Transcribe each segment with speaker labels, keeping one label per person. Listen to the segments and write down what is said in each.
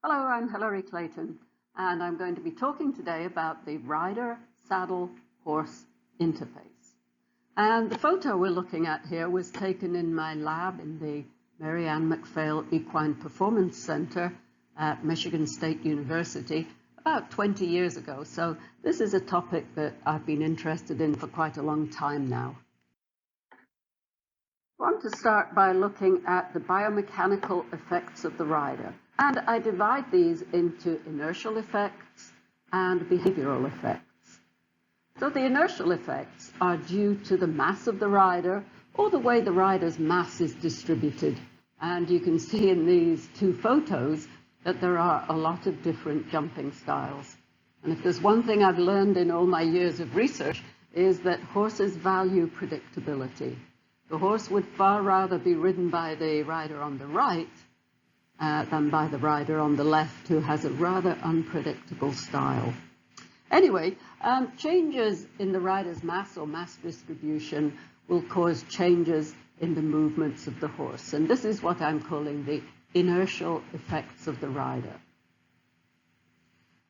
Speaker 1: Hello, I'm Hilary Clayton, and I'm going to be talking today about the rider-saddle-horse interface. And the photo we're looking at here was taken in my lab in the Mary Ann MacPhail Equine Performance Center at Michigan State University about 20 years ago. So this is a topic that I've been interested in for quite a long time now. I want to start by looking at the biomechanical effects of the rider. And I divide these into inertial effects and behavioral effects. So the inertial effects are due to the mass of the rider or the way the rider's mass is distributed. And you can see in these two photos that there are a lot of different jumping styles. And if there's one thing I've learned in all my years of research is that horses value predictability. The horse would far rather be ridden by the rider on the right than by the rider on the left, who has a rather unpredictable style. Anyway, changes in the rider's mass or mass distribution will cause changes in the movements of the horse. And this is what I'm calling the inertial effects of the rider.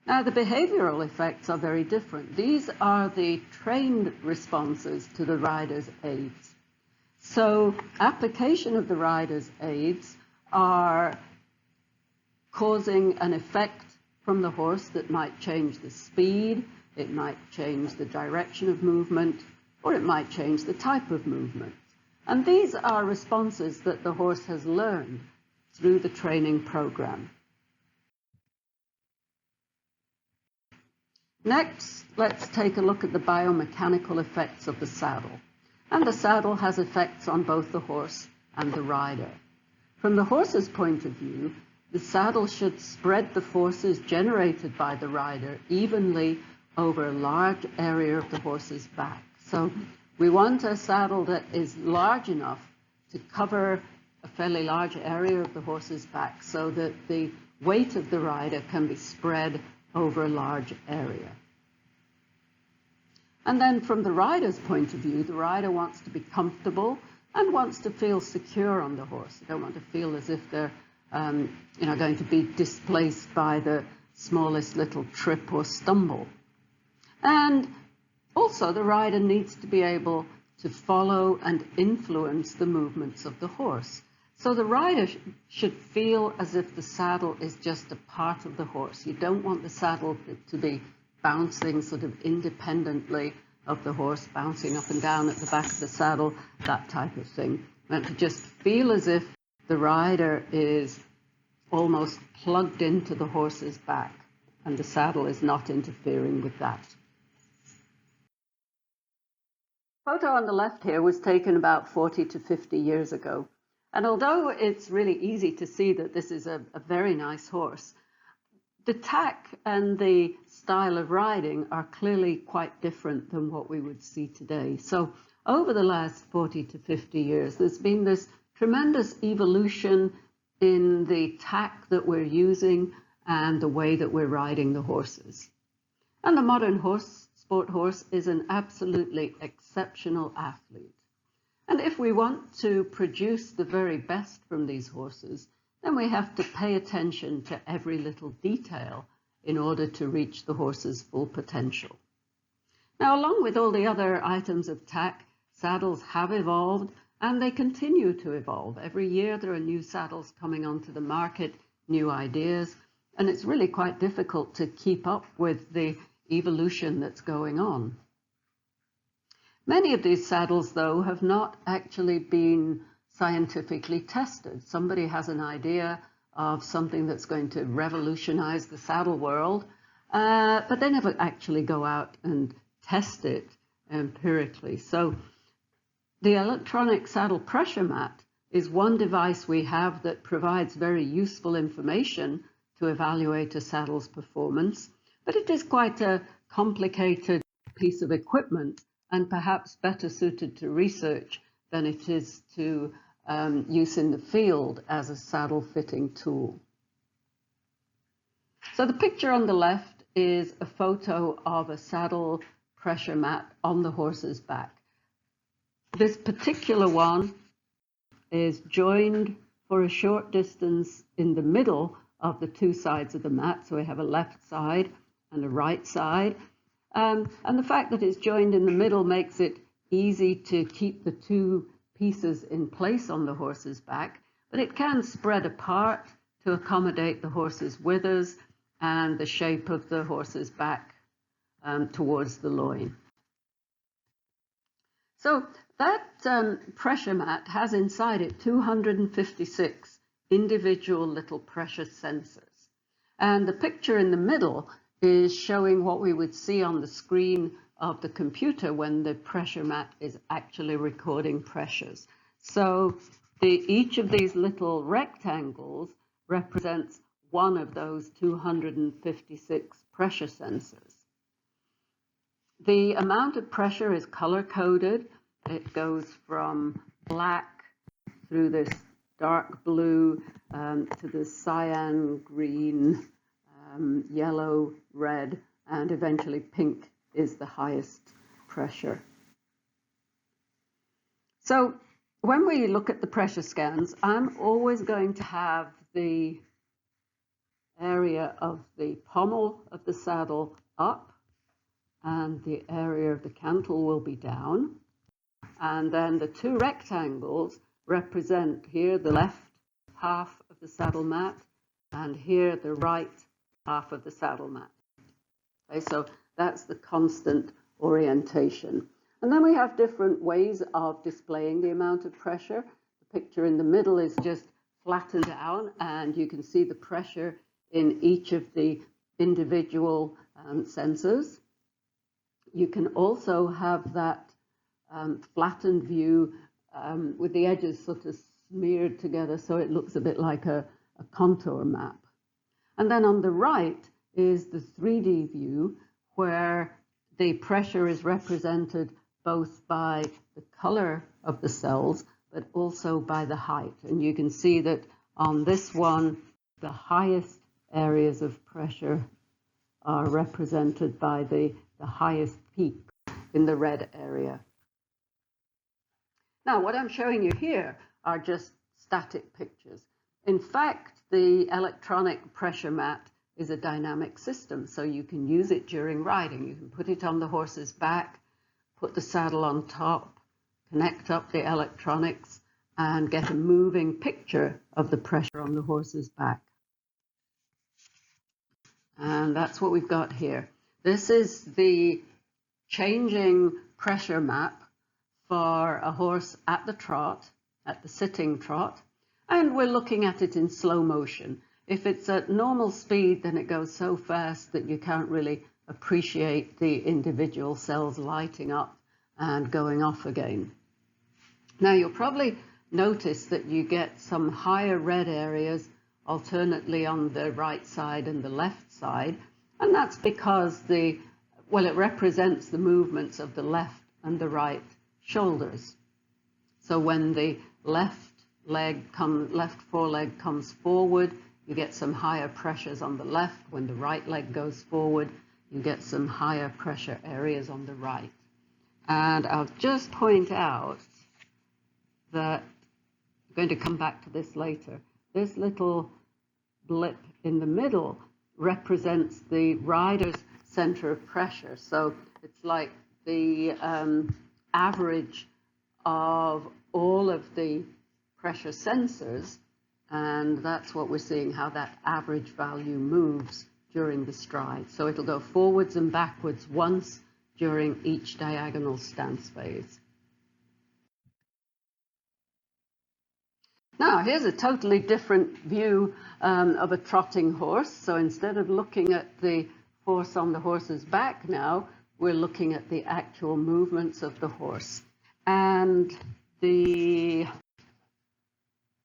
Speaker 1: Now, the behavioral effects are very different. These are the trained responses to the rider's aids. So application of the rider's aids are causing an effect from the horse that might change the speed, it might change the direction of movement, or it might change the type of movement. And these are responses that the horse has learned through the training program. Next, let's take a look at the biomechanical effects of the saddle. And the saddle has effects on both the horse and the rider. From the horse's point of view, the saddle should spread the forces generated by the rider evenly over a large area of the horse's back. So we want a saddle that is large enough to cover a fairly large area of the horse's back so that the weight of the rider can be spread over a large area. And then from the rider's point of view, the rider wants to be comfortable and wants to feel secure on the horse. They don't want to feel as if they're going to be displaced by the smallest little trip or stumble. And also the rider needs to be able to follow and influence the movements of the horse. So the rider should feel as if the saddle is just a part of the horse. You don't want the saddle to be bouncing sort of independently of the horse, bouncing up and down at the back of the saddle, that type of thing. You want to just feel as if the rider is almost plugged into the horse's back, and the saddle is not interfering with that. The photo on the left here was taken about 40 to 50 years ago. And although it's really easy to see that this is a very nice horse, the tack and the style of riding are clearly quite different than what we would see today. So over the last 40 to 50 years, there's been this tremendous evolution in the tack that we're using and the way that we're riding the horses. And the modern sport horse is an absolutely exceptional athlete. And if we want to produce the very best from these horses, then we have to pay attention to every little detail in order to reach the horse's full potential. Now, along with all the other items of tack, saddles have evolved and they continue to evolve. Every year there are new saddles coming onto the market, new ideas, and it's really quite difficult to keep up with the evolution that's going on. Many of these saddles, though, have not actually been scientifically tested. Somebody has an idea of something that's going to revolutionize the saddle world, but they never actually go out and test it empirically. So the electronic saddle pressure mat is one device we have that provides very useful information to evaluate a saddle's performance, but it is quite a complicated piece of equipment and perhaps better suited to research than it is to use in the field as a saddle fitting tool. So the picture on the left is a photo of a saddle pressure mat on the horse's back. This particular one is joined for a short distance in the middle of the two sides of the mat. So we have a left side and a right side. And the fact that it's joined in the middle makes it easy to keep the two pieces in place on the horse's back, but it can spread apart to accommodate the horse's withers and the shape of the horse's back towards the loin. So that pressure mat has inside it 256 individual little pressure sensors. And the picture in the middle is showing what we would see on the screen of the computer when the pressure mat is actually recording pressures. So each of these little rectangles represents one of those 256 pressure sensors. The amount of pressure is color-coded. It goes from black through this dark blue to the cyan, green, yellow, red, and eventually pink is the highest pressure. So when we look at the pressure scans, I'm always going to have the area of the pommel of the saddle up, and the area of the cantle will be down. And then the two rectangles represent here the left half of the saddle mat and here the right half of the saddle mat. Okay, so that's the constant orientation. And then we have different ways of displaying the amount of pressure. The picture in the middle is just flattened down, and you can see the pressure in each of the individual sensors. You can also have that flattened view with the edges sort of smeared together so it looks a bit like a contour map. And then on the right is the 3D view where the pressure is represented both by the color of the cells but also by the height. And you can see that on this one, the highest areas of pressure are represented by the highest peak in the red area. Now, what I'm showing you here are just static pictures. In fact, the electronic pressure mat is a dynamic system, so you can use it during riding. You can put it on the horse's back, put the saddle on top, connect up the electronics, and get a moving picture of the pressure on the horse's back. And that's what we've got here. This is the changing pressure map for a horse at the trot, at the sitting trot, and we're looking at it in slow motion. If it's at normal speed, then it goes so fast that you can't really appreciate the individual cells lighting up and going off again. Now, you'll probably notice that you get some higher red areas alternately on the right side and the left side, and that's because it represents the movements of the left and the right shoulders. So when the left foreleg comes forward, you get some higher pressures on the left. When the right leg goes forward, you get some higher pressure areas on the right. And I'll just point out that, I'm going to come back to this later, this little blip in the middle represents the rider's center of pressure. So it's like the average of all of the pressure sensors, and that's what we're seeing, how that average value moves during the stride. So it'll go forwards and backwards once during each diagonal stance phase. Now, here's a totally different view of a trotting horse. So instead of looking at the force on the horse's back now, we're looking at the actual movements of the horse. And the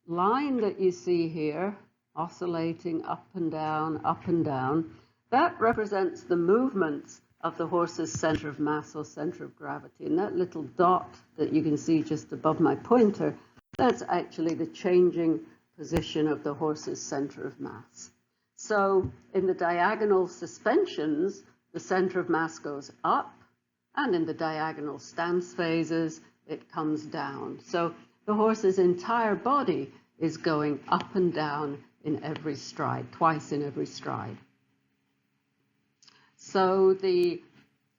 Speaker 1: line that you see here, oscillating up and down, that represents the movements of the horse's center of mass or center of gravity. And that little dot that you can see just above my pointer, that's actually the changing position of the horse's center of mass. So in the diagonal suspensions, the center of mass goes up, and in the diagonal stance phases, it comes down. So the horse's entire body is going up and down in every stride, twice in every stride. So the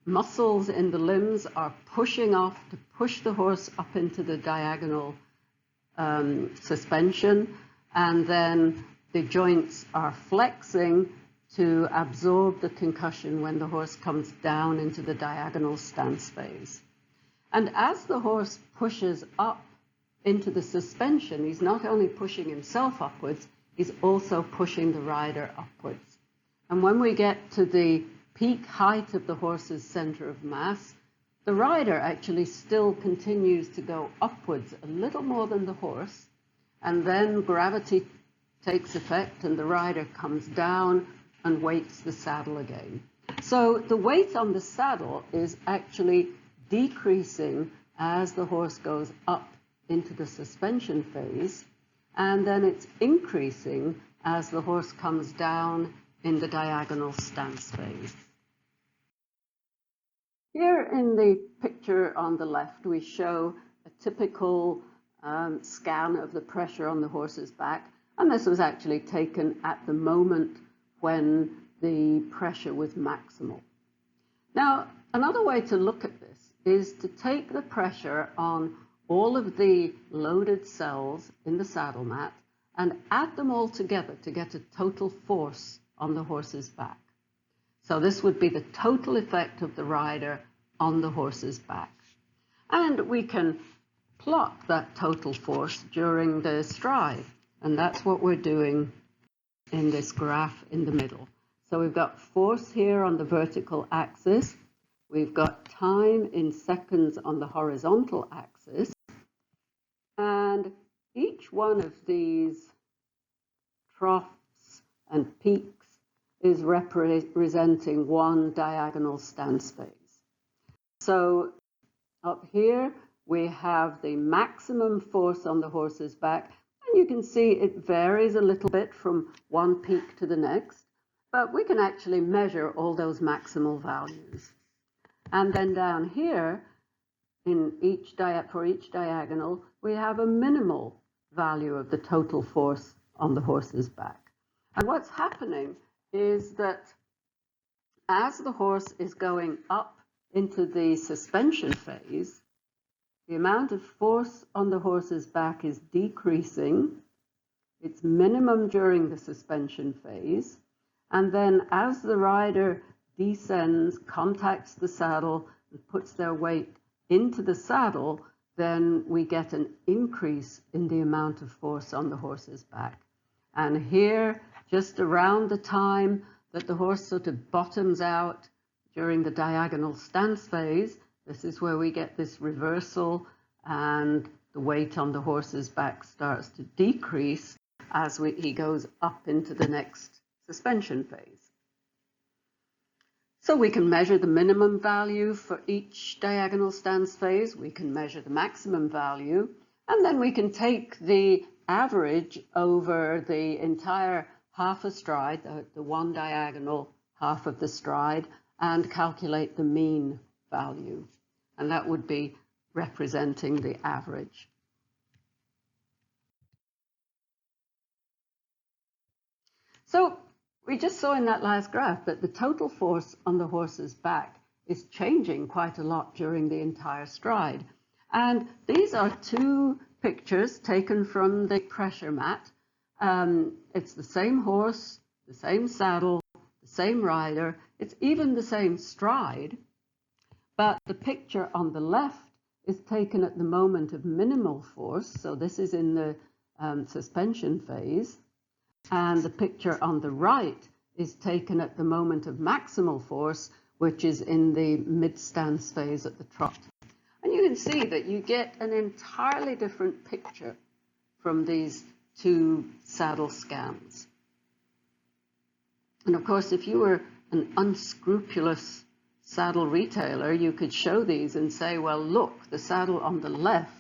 Speaker 1: muscles in the limbs are pushing off to push the horse up into the diagonal suspension, and then the joints are flexing to absorb the concussion when the horse comes down into the diagonal stance phase. And as the horse pushes up into the suspension, he's not only pushing himself upwards, he's also pushing the rider upwards. And when we get to the peak height of the horse's center of mass, the rider actually still continues to go upwards a little more than the horse, and then gravity takes effect and the rider comes down and weights the saddle again. So the weight on the saddle is actually decreasing as the horse goes up into the suspension phase, and then it's increasing as the horse comes down in the diagonal stance phase. Here in the picture on the left, we show a typical scan of the pressure on the horse's back, and this was actually taken at the moment when the pressure was maximal. Now, another way to look at this is to take the pressure on all of the loaded cells in the saddle mat and add them all together to get a total force on the horse's back. So this would be the total effect of the rider on the horse's back. And we can plot that total force during the stride. And that's what we're doing in this graph in the middle. So we've got force here on the vertical axis. We've got time in seconds on the horizontal axis. And each one of these troughs and peaks is representing one diagonal stance phase. So up here we have the maximum force on the horse's back, and you can see it varies a little bit from one peak to the next, but we can actually measure all those maximal values. And then down here, for each diagonal, we have a minimal value of the total force on the horse's back. And what's happening is that as the horse is going up into the suspension phase, the amount of force on the horse's back is decreasing. It's minimum during the suspension phase. And then as the rider descends, contacts the saddle, and puts their weight into the saddle, then we get an increase in the amount of force on the horse's back. And here, just around the time that the horse sort of bottoms out during the diagonal stance phase, this is where we get this reversal, and the weight on the horse's back starts to decrease as he goes up into the next suspension phase. So we can measure the minimum value for each diagonal stance phase, we can measure the maximum value, and then we can take the average over the entire half a stride, the one diagonal half of the stride, and calculate the mean value. And that would be representing the average. So we just saw in that last graph that the total force on the horse's back is changing quite a lot during the entire stride. And these are two pictures taken from the pressure mat. It's the same horse, the same saddle, the same rider. It's even the same stride. But the picture on the left is taken at the moment of minimal force. So this is in the suspension phase. And the picture on the right is taken at the moment of maximal force, which is in the mid-stance phase at the trot. And you can see that you get an entirely different picture from these two saddle scans. And of course, if you were an unscrupulous saddle retailer, you could show these and say, well, look, the saddle on the left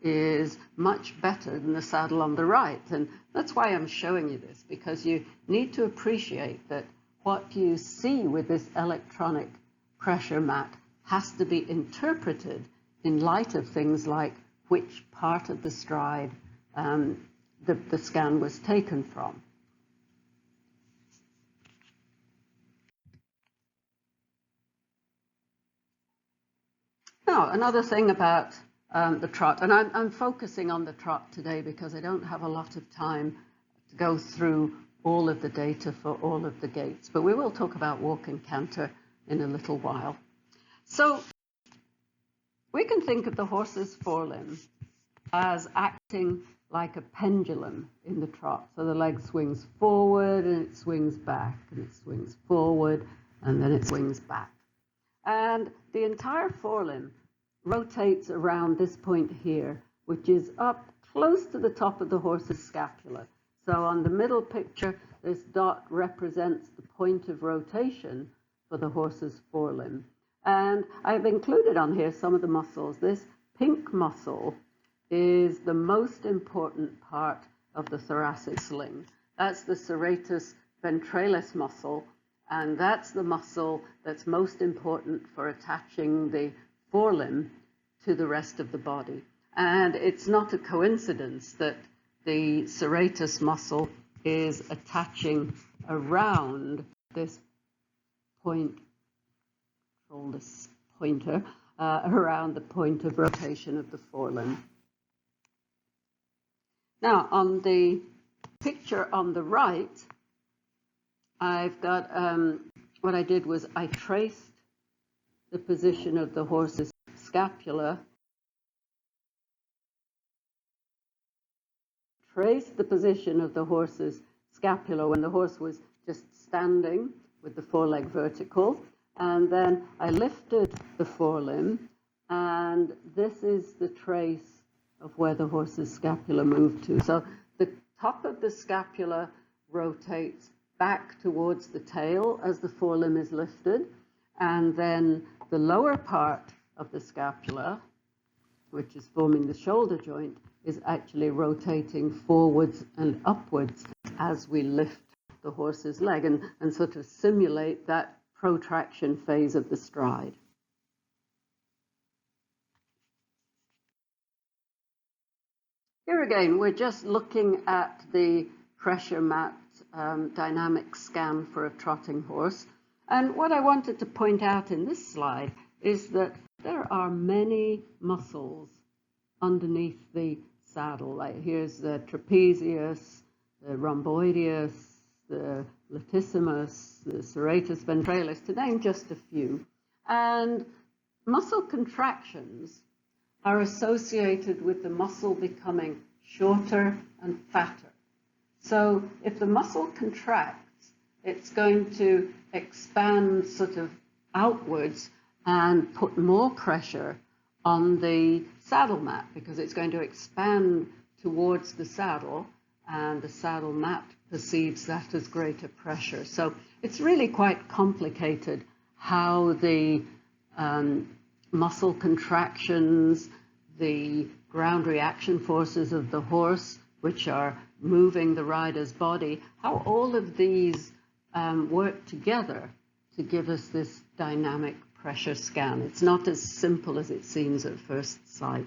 Speaker 1: is much better than the saddle on the right. And that's why I'm showing you this, because you need to appreciate that what you see with this electronic pressure mat has to be interpreted in light of things like which part of the stride the scan was taken from. Now, another thing about the trot, and I'm focusing on the trot today because I don't have a lot of time to go through all of the data for all of the gaits, but we will talk about walk and canter in a little while. So we can think of the horse's forelimb as acting like a pendulum in the trot. So the leg swings forward and it swings back, and it swings forward and then it swings back. And the entire forelimb rotates around this point here, which is up close to the top of the horse's scapula. So on the middle picture, this dot represents the point of rotation for the horse's forelimb. And I've included on here some of the muscles. This pink muscle is the most important part of the thoracic sling. That's the serratus ventralis muscle, and that's the muscle that's most important for attaching the forelimb to the rest of the body. And it's not a coincidence that the serratus muscle is attaching around this point, control this pointer, around the point of rotation of the forelimb. Now, on the picture on the right, I've got, what I did was I traced the position of the horse's scapula, traced the position of the horse's scapula when the horse was just standing with the foreleg vertical, and then I lifted the forelimb, and this is the trace of where the horse's scapula moved to. So the top of the scapula rotates back towards the tail as the forelimb is lifted, and then the lower part of the scapula, which is forming the shoulder joint, is actually rotating forwards and upwards as we lift the horse's leg and sort of simulate that protraction phase of the stride. Here again, we're just looking at the pressure mat dynamic scan for a trotting horse. And what I wanted to point out in this slide is that there are many muscles underneath the saddle. Like here's the trapezius, the rhomboideus, the latissimus, the serratus ventralis, to name just a few. And muscle contractions are associated with the muscle becoming shorter and fatter. So if the muscle contracts, it's going to expand sort of outwards and put more pressure on the saddle mat because it's going to expand towards the saddle, and the saddle mat perceives that as greater pressure. So it's really quite complicated how the muscle contractions, the ground reaction forces of the horse, which are moving the rider's body, how all of these work together to give us this dynamic pressure scan. It's not as simple as it seems at first sight.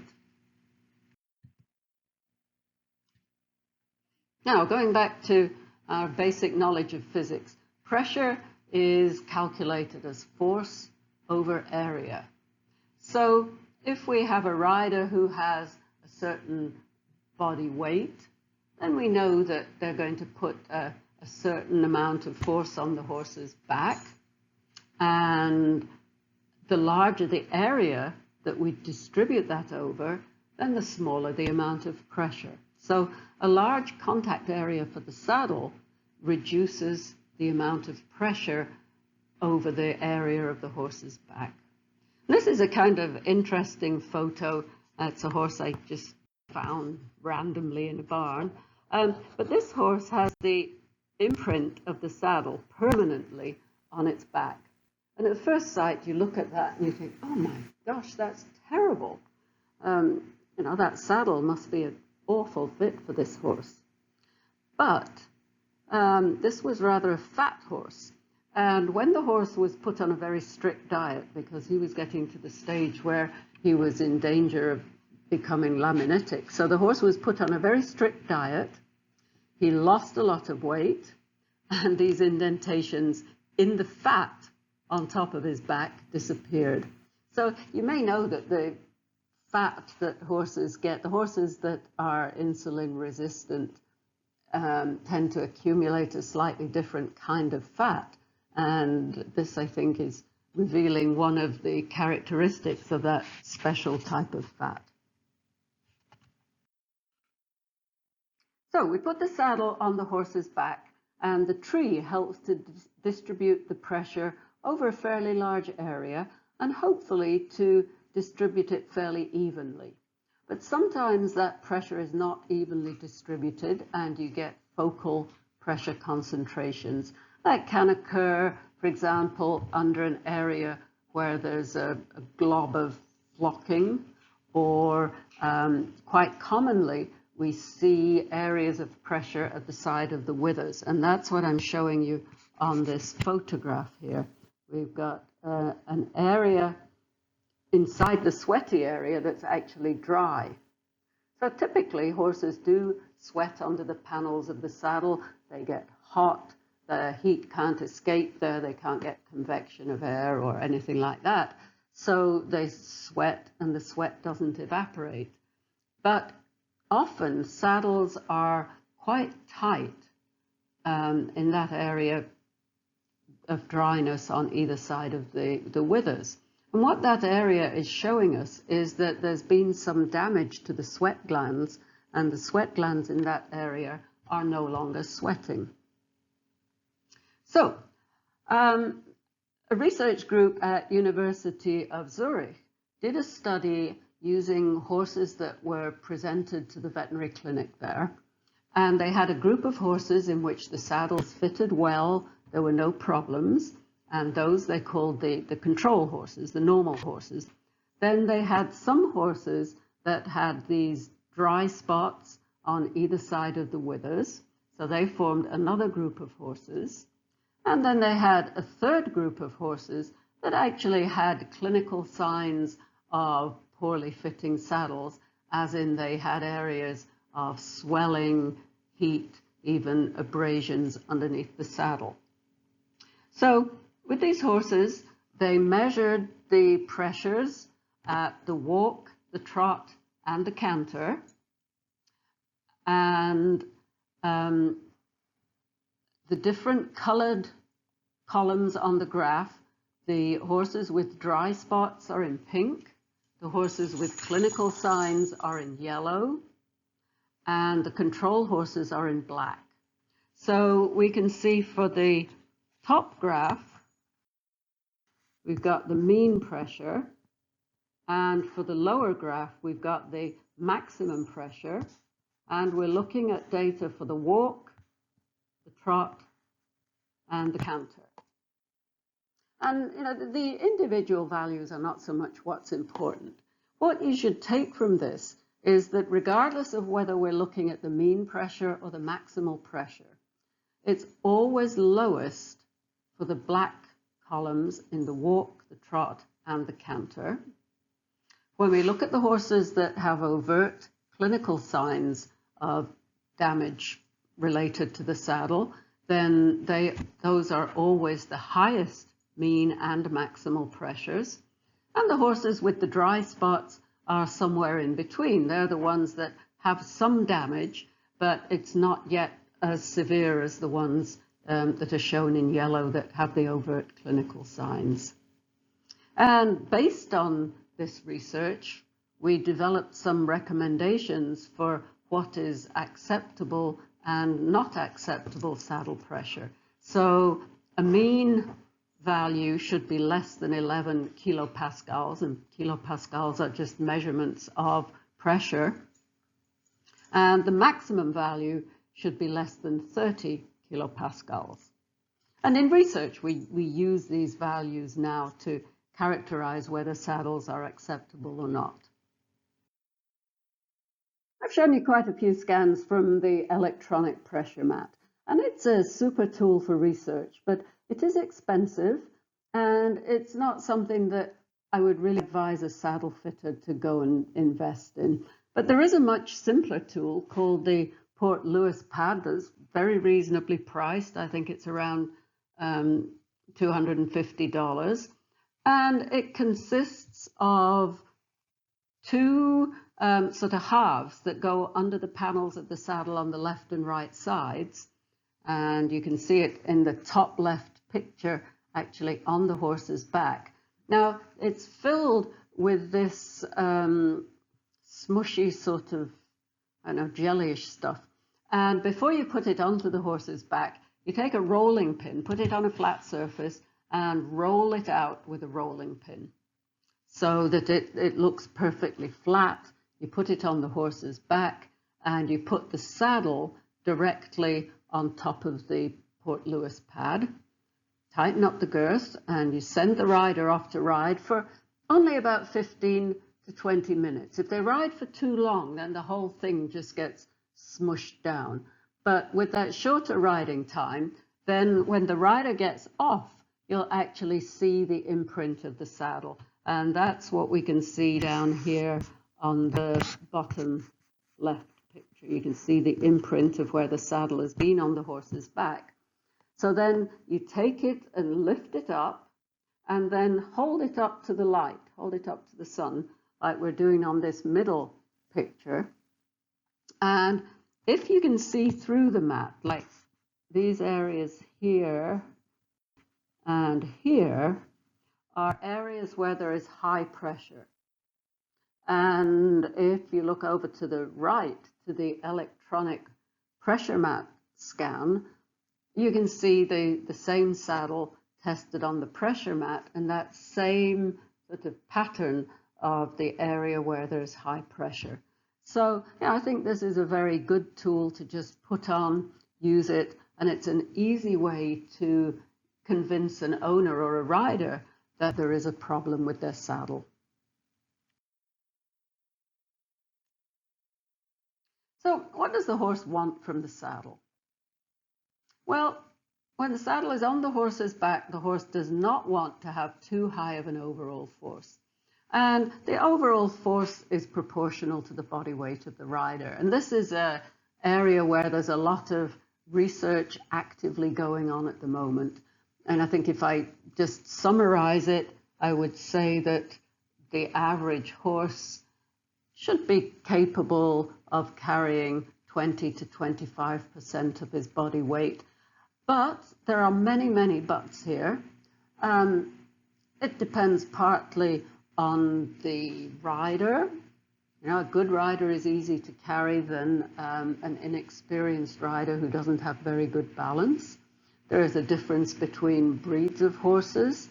Speaker 1: Now, going back to our basic knowledge of physics, pressure is calculated as force over area. So if we have a rider who has a certain body weight, then we know that they're going to put a certain amount of force on the horse's back, and the larger the area that we distribute that over, then the smaller the amount of pressure. So a large contact area for the saddle reduces the amount of pressure over the area of the horse's back. This is a kind of interesting photo. It's a horse I just found randomly in a barn. But this horse has the imprint of the saddle permanently on its back. And at first sight, you look at that and you think, oh my gosh, that's terrible. That saddle must be an awful fit for this horse. But this was rather a fat horse. And when the horse was put on a very strict diet, because he was getting to the stage where he was in danger of becoming laminitic, so the horse was put on a very strict diet, he lost a lot of weight, and these indentations in the fat on top of his back disappeared. So you may know that the fat that horses get, the horses that are insulin resistant, tend to accumulate a slightly different kind of fat. And this, I think, is revealing one of the characteristics of that special type of fat. So we put the saddle on the horse's back, and the tree helps to distribute the pressure over a fairly large area and hopefully to distribute it fairly evenly. But sometimes that pressure is not evenly distributed and you get focal pressure concentrations. That can occur, for example, under an area where there's a glob of flocking, or quite commonly we see areas of pressure at the side of the withers, and that's what I'm showing you on this photograph here. We've got an area inside the sweaty area that's actually dry. So typically horses do sweat under the panels of the saddle. They get hot, the heat can't escape there, they can't get convection of air or anything like that. So they sweat and the sweat doesn't evaporate. But often saddles are quite tight in that area of dryness on either side of the withers. And what that area is showing us is that there's been some damage to the sweat glands, and the sweat glands in that area are no longer sweating. So, a research group at University of Zurich did a study using horses that were presented to the veterinary clinic there. And they had a group of horses in which the saddles fitted well, there were no problems, and those they called the control horses, the normal horses. Then they had some horses that had these dry spots on either side of the withers, so they formed another group of horses. And then they had a third group of horses that actually had clinical signs of poorly fitting saddles, as in they had areas of swelling, heat, even abrasions underneath the saddle. So with these horses, they measured the pressures at the walk, the trot, and the canter. And the different colored columns on the graph, the horses with dry spots are in pink, the horses with clinical signs are in yellow, and the control horses are in black. So we can see for the top graph, we've got the mean pressure, and for the lower graph, we've got the maximum pressure, and we're looking at data for the walk, the trot, and the canter. And the individual values are not so much what's important. What you should take from this is that regardless of whether we're looking at the mean pressure or the maximal pressure, it's always lowest for the black columns in the walk, the trot, and the canter. When we look at the horses that have overt clinical signs of damage related to the saddle, then those are always the highest mean and maximal pressures. And the horses with the dry spots are somewhere in between. They're the ones that have some damage, but it's not yet as severe as the ones that are shown in yellow that have the overt clinical signs. And based on this research, we developed some recommendations for what is acceptable and not acceptable saddle pressure. So a mean value should be less than 11 kilopascals, and kilopascals are just measurements of pressure. And the maximum value should be less than 30 kilopascals. And in research, we use these values now to characterize whether saddles are acceptable or not. I've shown you quite a few scans from the electronic pressure mat, and it's a super tool for research, but it is expensive, and it's not something that I would really advise a saddle fitter to go and invest in. But there is a much simpler tool called the Port Lewis pad that's very reasonably priced. I think it's around $250. And it consists of two sort of halves that go under the panels of the saddle on the left and right sides. And you can see it in the top left picture, actually on the horse's back. Now, it's filled with this smushy sort of, I don't know, jellyish stuff. And before you put it onto the horse's back, you take a rolling pin, put it on a flat surface, and roll it out with a rolling pin so that it looks perfectly flat. You put it on the horse's back, and you put the saddle directly on top of the Port Louis pad. Tighten up the girth, and you send the rider off to ride for only about 15 to 20 minutes. If they ride for too long, then the whole thing just gets smushed down. But with that shorter riding time, then when the rider gets off, you'll actually see the imprint of the saddle. And that's what we can see down here on the bottom left picture. You can see the imprint of where the saddle has been on the horse's back. So then you take it and lift it up, and then hold it up to the light, hold it up to the sun, like we're doing on this middle picture. And if you can see through the mat, like these areas here and here are areas where there is high pressure. And if you look over to the right, to the electronic pressure mat scan, you can see the same saddle tested on the pressure mat, and that same sort of pattern of the area where there's high pressure. So yeah, I think this is a very good tool to just put on, use it, and it's an easy way to convince an owner or a rider that there is a problem with their saddle. So what does the horse want from the saddle? Well, when the saddle is on the horse's back, the horse does not want to have too high of an overall force. And the overall force is proportional to the body weight of the rider. And this is an area where there's a lot of research actively going on at the moment. And I think if I just summarize it, I would say that the average horse should be capable of carrying 20 to 25% of his body weight. But there are many, many buts here. It depends partly on the rider. You know, a good rider is easy to carry than an inexperienced rider who doesn't have very good balance. There is a difference between breeds of horses.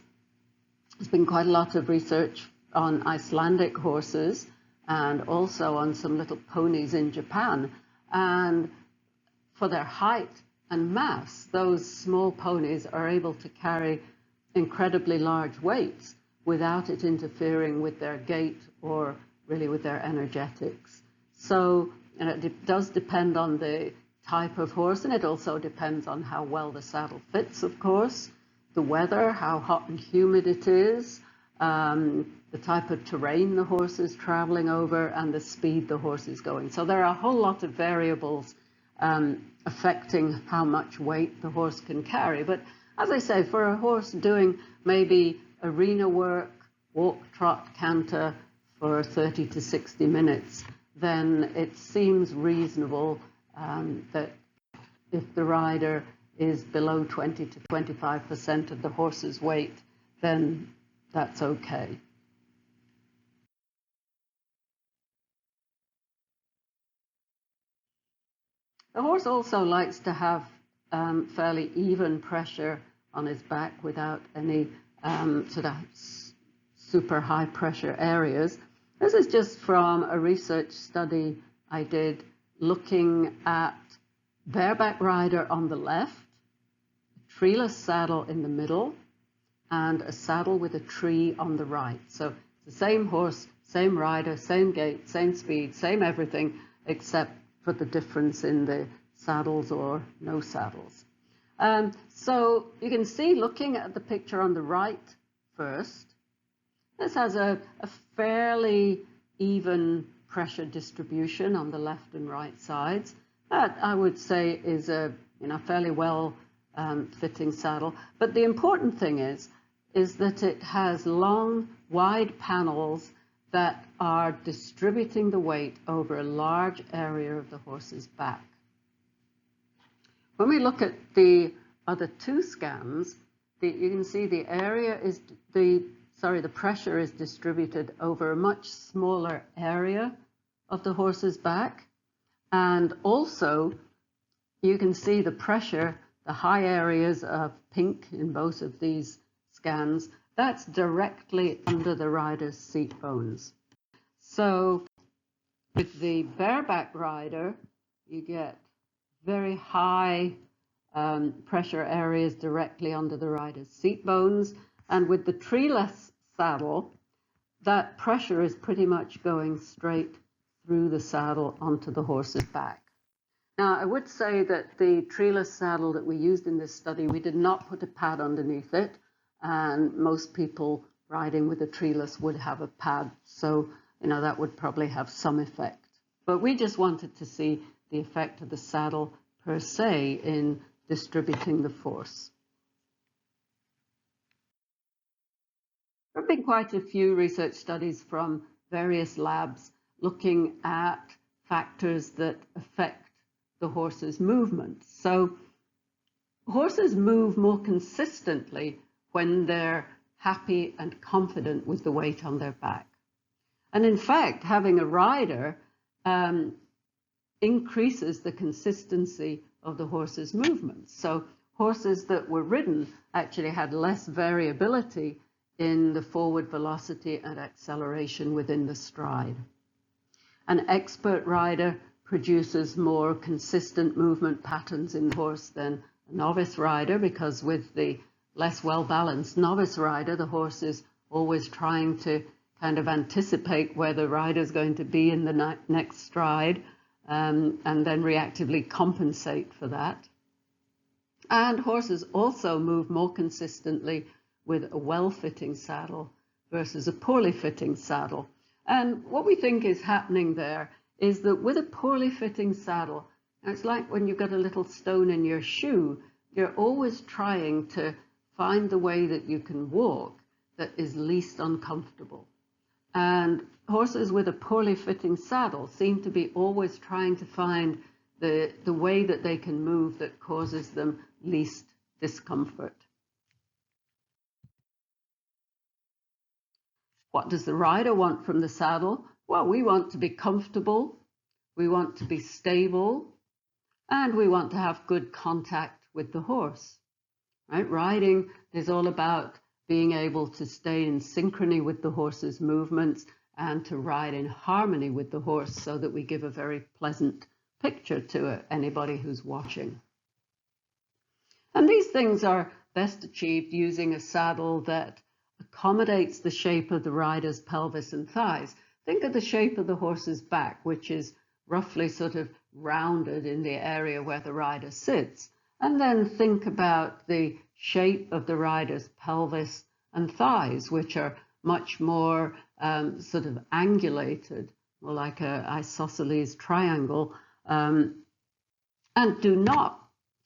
Speaker 1: There's been quite a lot of research on Icelandic horses and also on some little ponies in Japan. And for their height and mass, those small ponies are able to carry incredibly large weights without it interfering with their gait or really with their energetics. So, and it does depend on the type of horse, and it also depends on how well the saddle fits, of course, the weather, how hot and humid it is, the type of terrain the horse is traveling over, and the speed the horse is going. So there are a whole lot of variables affecting how much weight the horse can carry. But as I say, for a horse doing maybe arena work, walk, trot, canter for 30 to 60 minutes, then it seems reasonable that if the rider is below 20 to 25% of the horse's weight, then that's okay. The horse also likes to have fairly even pressure on his back without any sort of super high pressure areas. This is just from a research study I did looking at bareback rider on the left, a treeless saddle in the middle, and a saddle with a tree on the right. So it's the same horse, same rider, same gait, same speed, same everything, except for the difference in the saddles or no saddles. So you can see, looking at the picture on the right first, this has a fairly even pressure distribution on the left and right sides. That, I would say, is a fairly well fitting saddle. But the important thing is is that it has long, wide panels that are distributing the weight over a large area of the horse's back. When we look at the other two scans, you can see the pressure is distributed over a much smaller area of the horse's back. And also, you can see the pressure, the high areas of pink in both of these scans, that's directly under the rider's seat bones. So with the bareback rider, you get very high pressure areas directly under the rider's seat bones. And with the treeless saddle, that pressure is pretty much going straight through the saddle onto the horse's back. Now, I would say that the treeless saddle that we used in this study, we did not put a pad underneath it, and most people riding with a treeless would have a pad, so that would probably have some effect. But we just wanted to see the effect of the saddle per se in distributing the force. There have been quite a few research studies from various labs looking at factors that affect the horse's movement. So horses move more consistently when they're happy and confident with the weight on their back. And in fact, having a rider increases the consistency of the horse's movements. So horses that were ridden actually had less variability in the forward velocity and acceleration within the stride. An expert rider produces more consistent movement patterns in the horse than a novice rider, because with the less well-balanced novice rider, the horse is always trying to kind of anticipate where the rider is going to be in the next stride, and then reactively compensate for that. And horses also move more consistently with a well-fitting saddle versus a poorly fitting saddle. And what we think is happening there is that with a poorly fitting saddle, it's like when you've got a little stone in your shoe, you're always trying to find the way that you can walk that is least uncomfortable. And horses with a poorly fitting saddle seem to be always trying to find the way that they can move that causes them least discomfort. What does the rider want from the saddle? Well, we want to be comfortable, we want to be stable, and we want to have good contact with the horse. Right? Riding is all about being able to stay in synchrony with the horse's movements and to ride in harmony with the horse so that we give a very pleasant picture to anybody who's watching. And these things are best achieved using a saddle that accommodates the shape of the rider's pelvis and thighs. Think of the shape of the horse's back, which is roughly sort of rounded in the area where the rider sits. And then think about the shape of the rider's pelvis and thighs, which are much more sort of angulated, more like an isosceles triangle, and do not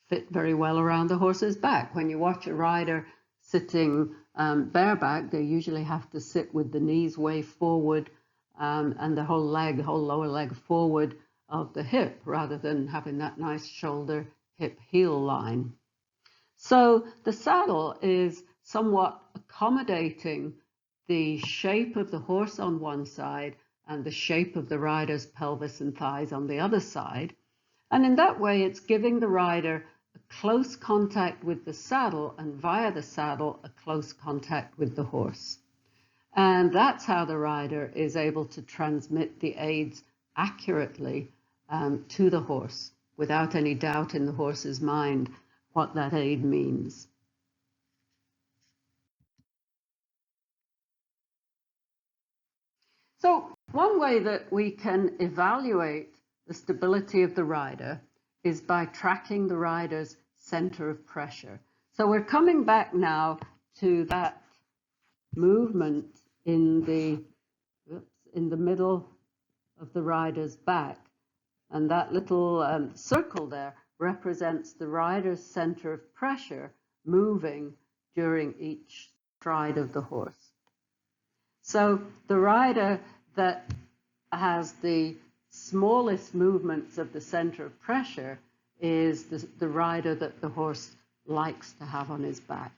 Speaker 1: fit very well around the horse's back. When you watch a rider sitting bareback, they usually have to sit with the knees way forward and the whole lower leg forward of the hip, rather than having that nice shoulder hip heel line. So the saddle is somewhat accommodating the shape of the horse on one side and the shape of the rider's pelvis and thighs on the other side. And in that way, it's giving the rider a close contact with the saddle, and via the saddle, a close contact with the horse. And that's how the rider is able to transmit the aids accurately to the horse, without any doubt in the horse's mind what that aid means. So one way that we can evaluate the stability of the rider is by tracking the rider's center of pressure. So we're coming back now to that movement in the middle of the rider's back. And that little circle there represents the rider's center of pressure moving during each stride of the horse. So the rider that has the smallest movements of the center of pressure is the rider that the horse likes to have on his back.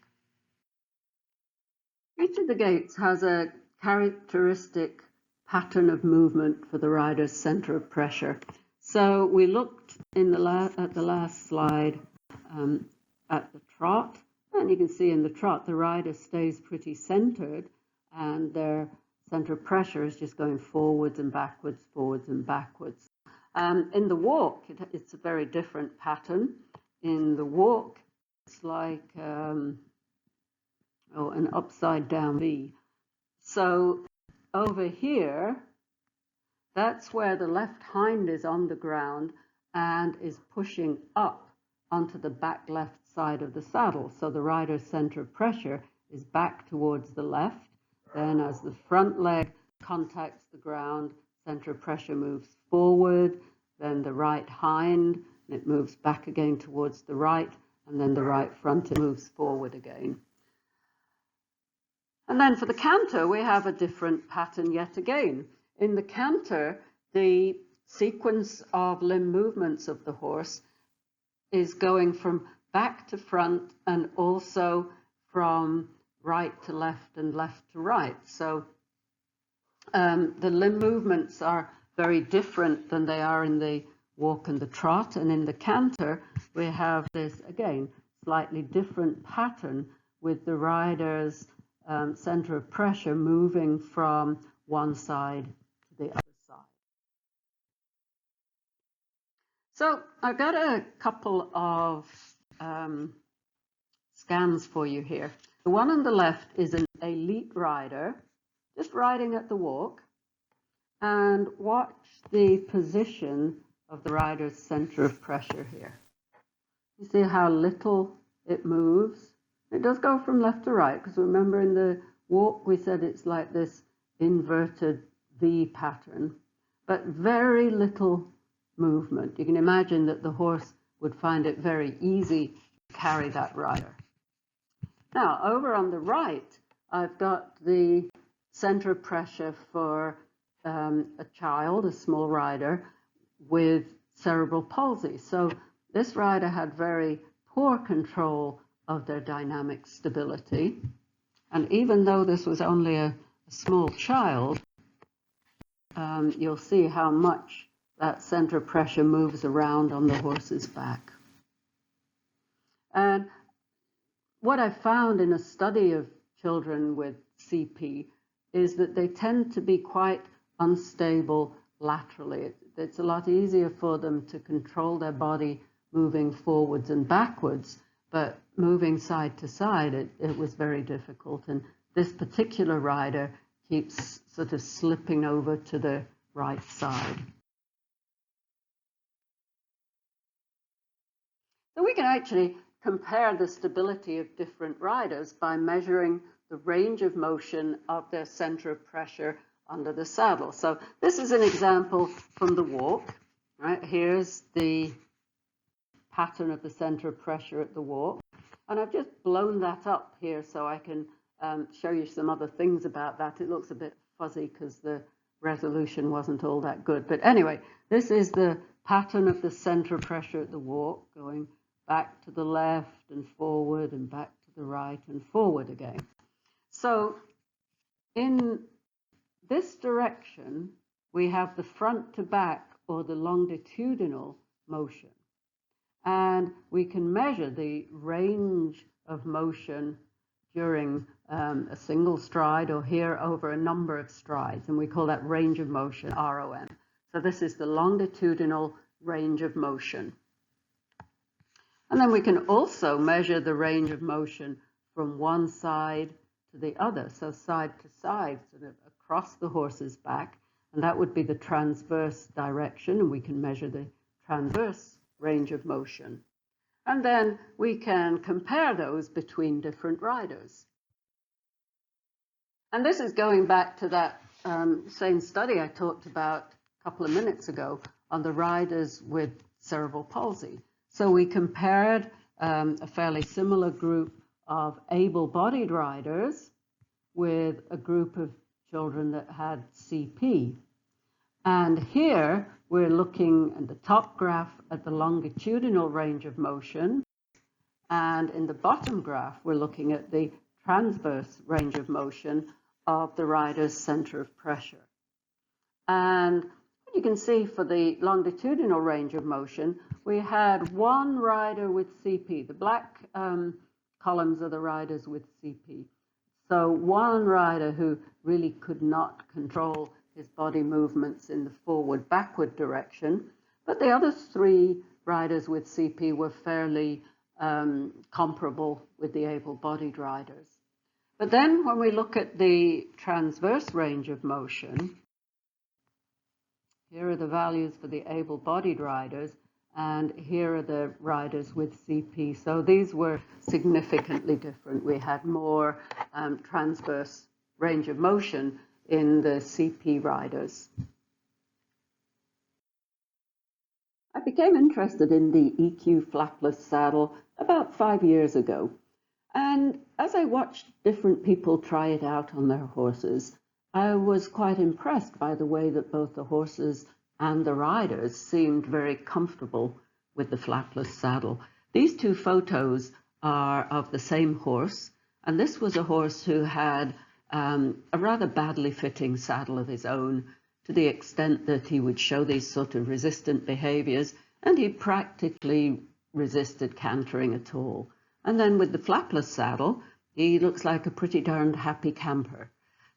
Speaker 1: Each of the gaits has a characteristic pattern of movement for the rider's center of pressure. So we looked at the last slide at the trot, and you can see in the trot the rider stays pretty centered, and their center of pressure is just going forwards and backwards, forwards and backwards. In the walk, it's a very different pattern. In the walk, it's like an upside down V. So over here, that's where the left hind is on the ground and is pushing up onto the back left side of the saddle. So the rider's center of pressure is back towards the left. Then as the front leg contacts the ground, center of pressure moves forward, then the right hind, and it moves back again towards the right, and then the right front, it moves forward again. And then for the canter, we have a different pattern yet again. In the canter, the sequence of limb movements of the horse is going from back to front and also from right to left and left to right. So the limb movements are very different than they are in the walk and the trot. And in the canter, we have this, again, slightly different pattern with the rider's center of pressure moving from one side to the other side. So I've got a couple of scans for you here. The one on the left is an elite rider, just riding at the walk, and watch the position of the rider's center of pressure here. You see how little it moves? It does go from left to right, because remember in the walk we said it's like this inverted V pattern, but very little movement. You can imagine that the horse would find it very easy to carry that rider. Now, over on the right, I've got the center of pressure for a child, a small rider, with cerebral palsy. So this rider had very poor control of their dynamic stability. And even though this was only a small child, you'll see how much that center of pressure moves around on the horse's back. And what I found in a study of children with CP is that they tend to be quite unstable laterally. It's a lot easier for them to control their body moving forwards and backwards, but moving side to side, it was very difficult. And this particular rider keeps sort of slipping over to the right side. So we can actually compare the stability of different riders by measuring the range of motion of their center of pressure under the saddle. So this is an example from the walk. Right? Here's the pattern of the center of pressure at the walk. And I've just blown that up here so I can show you some other things about that. It looks a bit fuzzy because the resolution wasn't all that good. But anyway, this is the pattern of the center of pressure at the walk, going back to the left and forward and back to the right and forward again. So in this direction, we have the front to back or the longitudinal motion. And we can measure the range of motion during a single stride, or here over a number of strides. And we call that range of motion, ROM. So this is the longitudinal range of motion. And then we can also measure the range of motion from one side to the other, so side to side, sort of across the horse's back. And that would be the transverse direction, and we can measure the transverse range of motion. And then we can compare those between different riders. And this is going back to that same study I talked about a couple of minutes ago on the riders with cerebral palsy. So we compared a fairly similar group of able-bodied riders with a group of children that had CP. And here we're looking at the top graph at the longitudinal range of motion, and in the bottom graph we're looking at the transverse range of motion of the rider's center of pressure. And you can see for the longitudinal range of motion, we had one rider with CP. The black columns are the riders with CP. So one rider who really could not control his body movements in the forward-backward direction, but the other three riders with CP were fairly comparable with the able-bodied riders. But then when we look at the transverse range of motion, here are the values for the able-bodied riders, and here are the riders with CP. So these were significantly different. We had more transverse range of motion in the CP riders. I became interested in the EQ Flapless saddle about 5 years ago. And as I watched different people try it out on their horses, I was quite impressed by the way that both the horses and the riders seemed very comfortable with the flapless saddle. These two photos are of the same horse, and this was a horse who had a rather badly fitting saddle of his own, to the extent that he would show these sort of resistant behaviors, and he practically resisted cantering at all. And then with the flapless saddle, he looks like a pretty darned happy camper.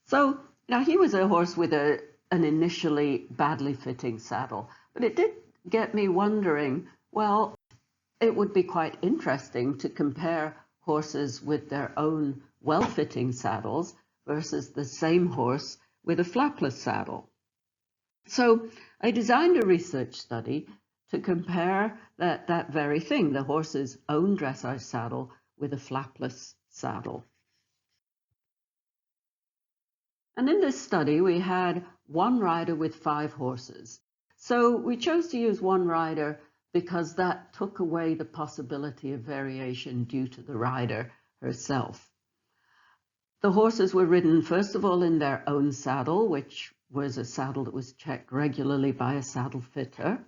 Speaker 1: So now he was a horse with an initially badly fitting saddle, but it did get me wondering, well, it would be quite interesting to compare horses with their own well-fitting saddles versus the same horse with a flapless saddle. So I designed a research study to compare that very thing, the horse's own dressage saddle with a flapless saddle. And in this study, we had one rider with 5 horses. So we chose to use one rider because that took away the possibility of variation due to the rider herself. The horses were ridden, first of all, in their own saddle, which was a saddle that was checked regularly by a saddle fitter,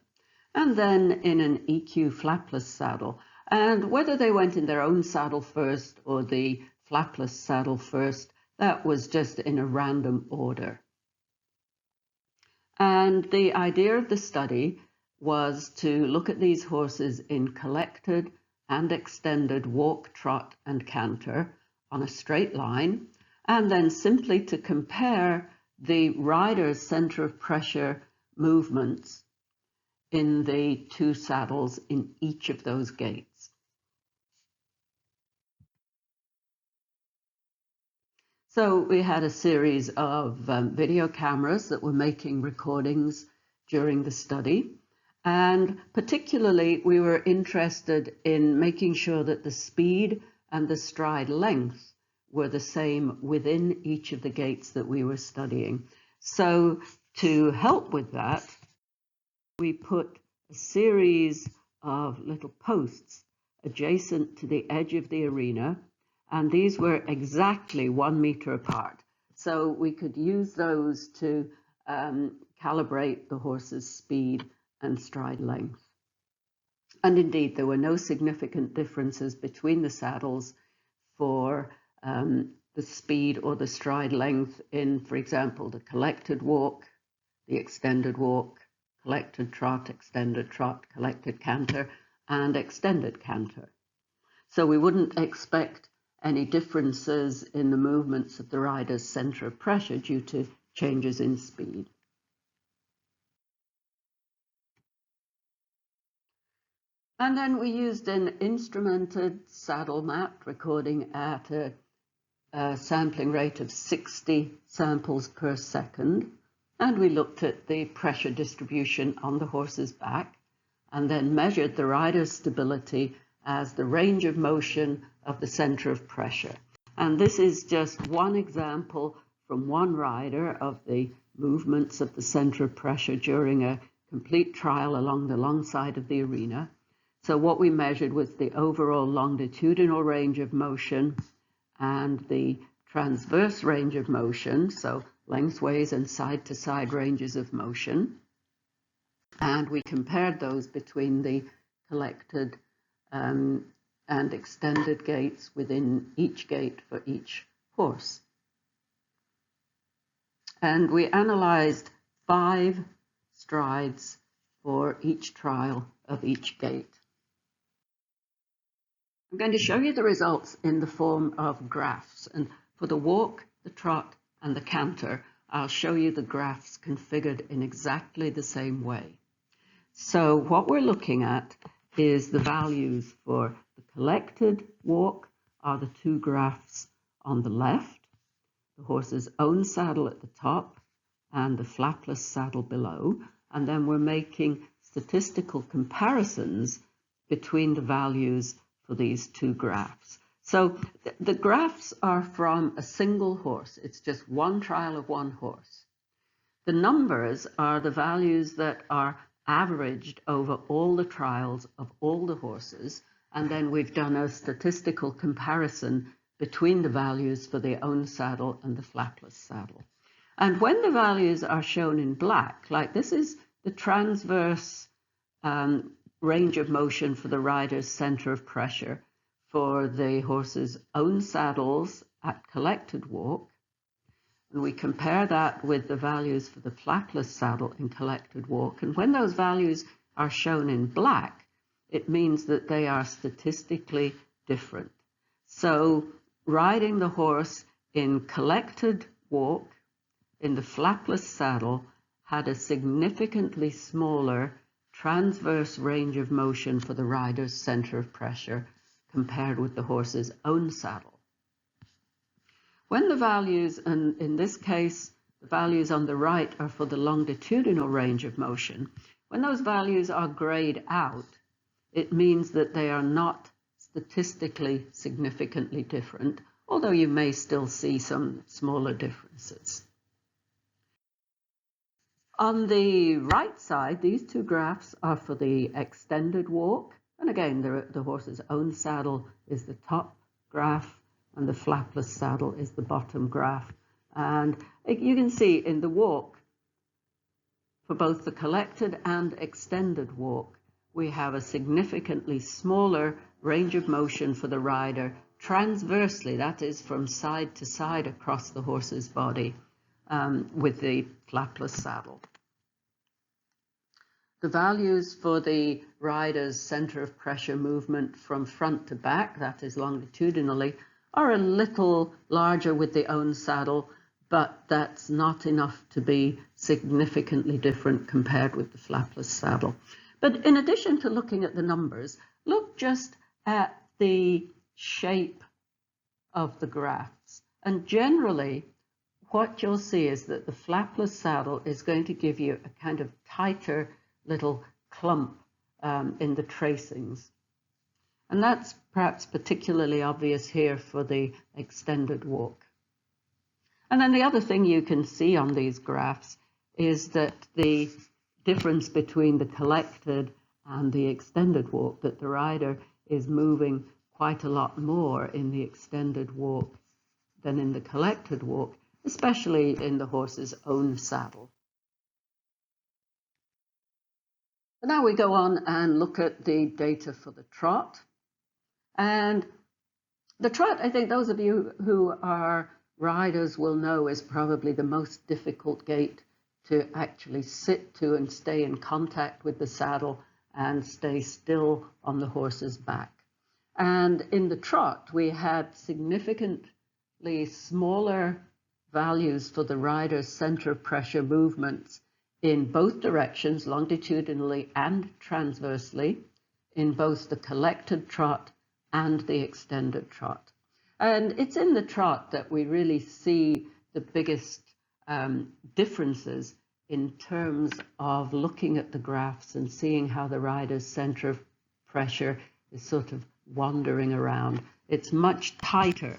Speaker 1: and then in an EQ flapless saddle. And whether they went in their own saddle first or the flapless saddle first, that was just in a random order. And the idea of the study was to look at these horses in collected and extended walk, trot, and canter on a straight line, and then simply to compare the rider's center of pressure movements in the two saddles in each of those gaits. So we had a series of video cameras that were making recordings during the study. And particularly, we were interested in making sure that the speed and the stride length were the same within each of the gaits that we were studying. So to help with that, we put a series of little posts adjacent to the edge of the arena, and these were exactly 1 meter apart. So we could use those to calibrate the horse's speed and stride length. And indeed, there were no significant differences between the saddles for the speed or the stride length in, for example, the collected walk, the extended walk, collected trot, collected canter, and extended canter. So we wouldn't expect any differences in the movements of the rider's center of pressure due to changes in speed. And then we used an instrumented saddle map recording at a sampling rate of 60 samples per second. And we looked at the pressure distribution on the horse's back and then measured the rider's stability as the range of motion of the center of pressure. And this is just one example from one rider of the movements of the center of pressure during a complete trial along the long side of the arena. So what we measured was the overall longitudinal range of motion and the transverse range of motion, so lengthways and side-to-side ranges of motion. And we compared those between the collected and extended gaits within each gait for each horse. And we analyzed 5 strides for each trial of each gait. I'm going to show you the results in the form of graphs. And for the walk, the trot, and the canter, I'll show you the graphs configured in exactly the same way. So what we're looking at is the values for the collected walk are the 2 graphs on the left, the horse's own saddle at the top and the flapless saddle below. And then we're making statistical comparisons between the values for these 2 graphs. So the graphs are from a single horse. It's just one trial of one horse. The numbers are the values that are averaged over all the trials of all the horses, and then we've done a statistical comparison between the values for the own saddle and the flapless saddle. And when the values are shown in black, like this is the transverse range of motion for the rider's center of pressure for the horse's own saddles at collected walk, and we compare that with the values for the flapless saddle in collected walk. And when those values are shown in black, it means that they are statistically different. So riding the horse in collected walk in the flapless saddle had a significantly smaller transverse range of motion for the rider's center of pressure compared with the horse's own saddle. When the values, and in this case, the values on the right are for the longitudinal range of motion, when those values are grayed out, it means that they are not statistically significantly different, although you may still see some smaller differences. On the right side, these 2 graphs are for the extended walk, and again, the horse's own saddle is the top graph, and the flapless saddle is the bottom graph. And you can see in the walk, for both the collected and extended walk, we have a significantly smaller range of motion for the rider transversely, that is from side to side across the horse's body, with the flapless saddle. The values for the rider's center of pressure movement from front to back, that is longitudinally, are a little larger with the own saddle, but that's not enough to be significantly different compared with the flapless saddle. But in addition to looking at the numbers, look just at the shape of the graphs. And generally, what you'll see is that the flapless saddle is going to give you a kind of tighter little clump in the tracings. And that's perhaps particularly obvious here for the extended walk. And then the other thing you can see on these graphs is that the difference between the collected and the extended walk, that the rider is moving quite a lot more in the extended walk than in the collected walk, especially in the horse's own saddle. Now we go on and look at the data for the trot. And the trot, I think those of you who are riders will know, is probably the most difficult gait to actually sit to and stay in contact with the saddle and stay still on the horse's back. And in the trot, we had significantly smaller values for the rider's center of pressure movements in both directions, longitudinally and transversely, in both the collected trot and the extended trot. And it's in the trot that we really see the biggest differences in terms of looking at the graphs and seeing how the rider's center of pressure is sort of wandering around. It's much tighter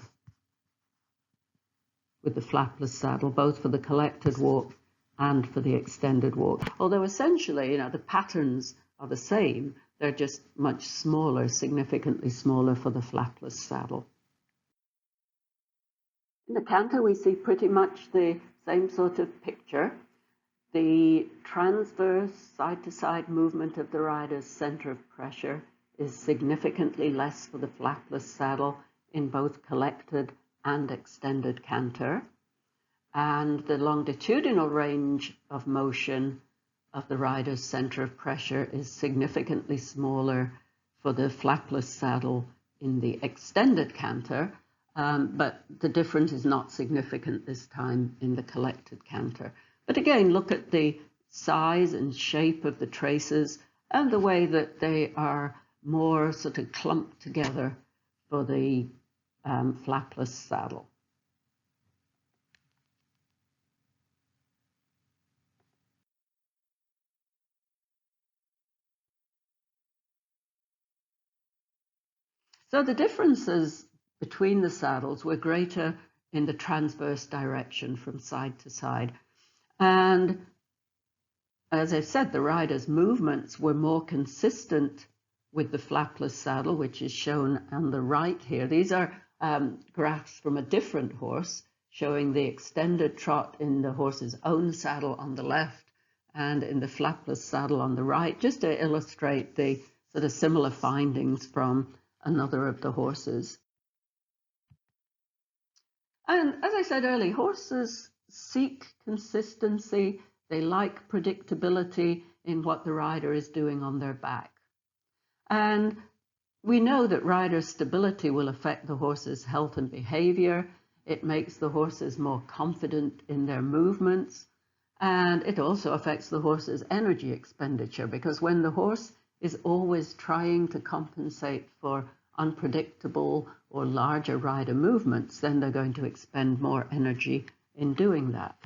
Speaker 1: with the flapless saddle, both for the collected walk and for the extended walk. Although essentially, the patterns are the same, they're just much smaller, significantly smaller for the flapless saddle. In the canter, we see pretty much the same sort of picture. The transverse side-to-side movement of the rider's center of pressure is significantly less for the flapless saddle in both collected and extended canter. And the longitudinal range of motion of the rider's center of pressure is significantly smaller for the flapless saddle in the extended canter, but the difference is not significant this time in the collected canter. But again, look at the size and shape of the traces and the way that they are more sort of clumped together for the flapless saddle. So the differences between the saddles were greater in the transverse direction from side to side. And as I said, the rider's movements were more consistent with the flapless saddle, which is shown on the right here. These are graphs from a different horse, showing the extended trot in the horse's own saddle on the left and in the flapless saddle on the right, just to illustrate the sort of similar findings from another of the horses. And as I said earlier, horses seek consistency. They like predictability in what the rider is doing on their back. And we know that rider stability will affect the horse's health and behavior. It makes the horses more confident in their movements. And it also affects the horse's energy expenditure, because when the horse is always trying to compensate for unpredictable or larger rider movements, then they're going to expend more energy in doing that.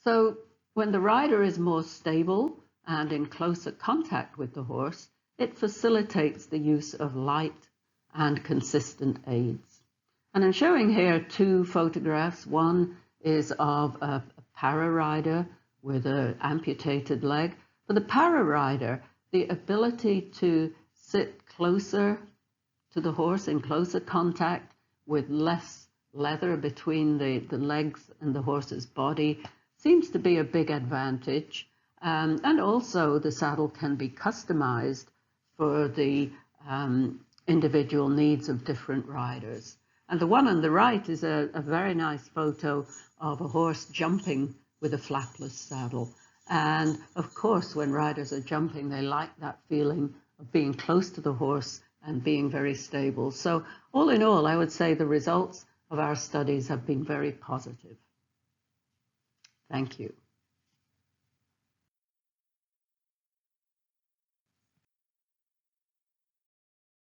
Speaker 1: So when the rider is more stable and in closer contact with the horse, it facilitates the use of light and consistent aids. And I'm showing here two photographs. One is of a para rider with an amputated leg. For the para rider, the ability to sit closer to the horse, in closer contact with less leather between the legs and the horse's body, seems to be a big advantage. And also the saddle can be customized for the individual needs of different riders. And the one on the right is a very nice photo of a horse jumping with a flapless saddle. And of course, when riders are jumping, they like that feeling of being close to the horse and being very stable. So all in all, I would say the results of our studies have been very positive. Thank you.